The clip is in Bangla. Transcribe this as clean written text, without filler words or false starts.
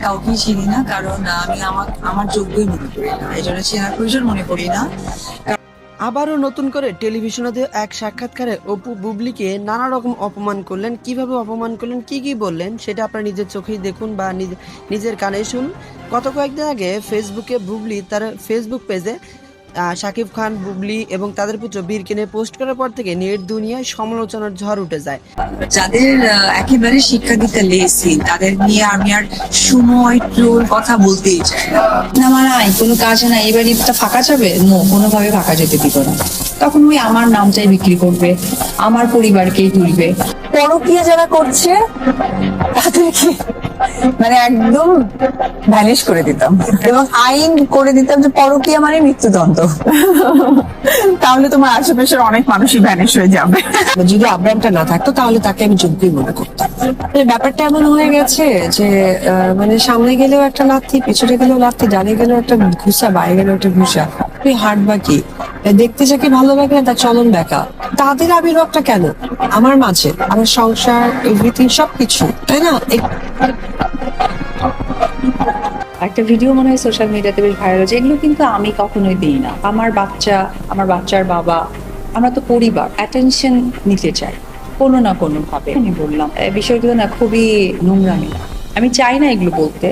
কাউকেই চিনি না, কারণ আমি আমার যোগ্যই মনে করি না, এই জন্য চেনার প্রয়োজন মনে করি না। আবারও নতুন করে টেলিভিশনে দেওয়া এক সাক্ষাৎকারে অপু বুবলিকে নানা রকম অপমান করলেন। কিভাবে অপমান করলেন, কি বললেন, সেটা আপনারা নিজের চোখেই দেখুন বা নিজের কানেই শুনুন। গত কয়েকদিন আগে ফেসবুকে বুবলি তার ফেসবুক পেজে শাকিব খান, বুবলি এবং তাদের পুত্র বীরকে নিয়ে পোস্ট করার পর থেকে নেট দুনিয়ায় সমালোচনার ঝড় উঠে যায়। যাদের একেবারে শিক্ষা দিতে লেসি, তাদের নিয়ে আমি আর সময় ট্রোল কথা বলতেই চাই না। আমার নাই কোনো কাজে নাই, এবার ঈদটা ফাঁকা যাবে, কোনোভাবে ফাঁকা যেতে দিব না। তখন ওই আমার নামটাই বিক্রি করবে, আমার পরিবারকেই তুলবে। পরকীয়া যারা করছে তাদেরকে মানে একদম ভ্যানিশ করে দিতাম এবং আইন করে দিতাম যে পরকীয়া মানে মৃত্যুদণ্ড। তাহলে তোমার আশেপাশের অনেক মানুষই ভ্যানিশ হয়ে যাবে। যদি আব্রামটা না থাকতো তাহলে তাকে আমি যোগ্যই মনে করতাম। ব্যাপারটা এমন হয়ে গেছে যে মানে সামনে গেলেও একটা লাথি, পিছনে গেলেও লাথি, ডানে গেলেও একটা ঘুষা, বাইরে গেলেও একটা ঘুষা। তুই হাট বাকি দেখতে যাকে ভালো লাগে না তার চলন দেখা, তাদের আবির্ভাবটা কেন আমার মাঝে, আমার সংসার, এভরিথিং সবকিছু, তাই না? একটা ভিডিও মনে হয় সোশ্যাল মিডিয়াতে বেশ ভাইরাল হয়েছে, এগুলো কিন্তু আমি কখনোই দিই না। আমার বাচ্চা, আমার বাচ্চার বাবা, আমরা তো পরিবার, অ্যাটেনশন নিতে চাই কোনো না কোনো ভাবে। আমি বললাম বিষয়গুলো না খুবই নোংরামি, আমি চাই না এগুলো বলতে।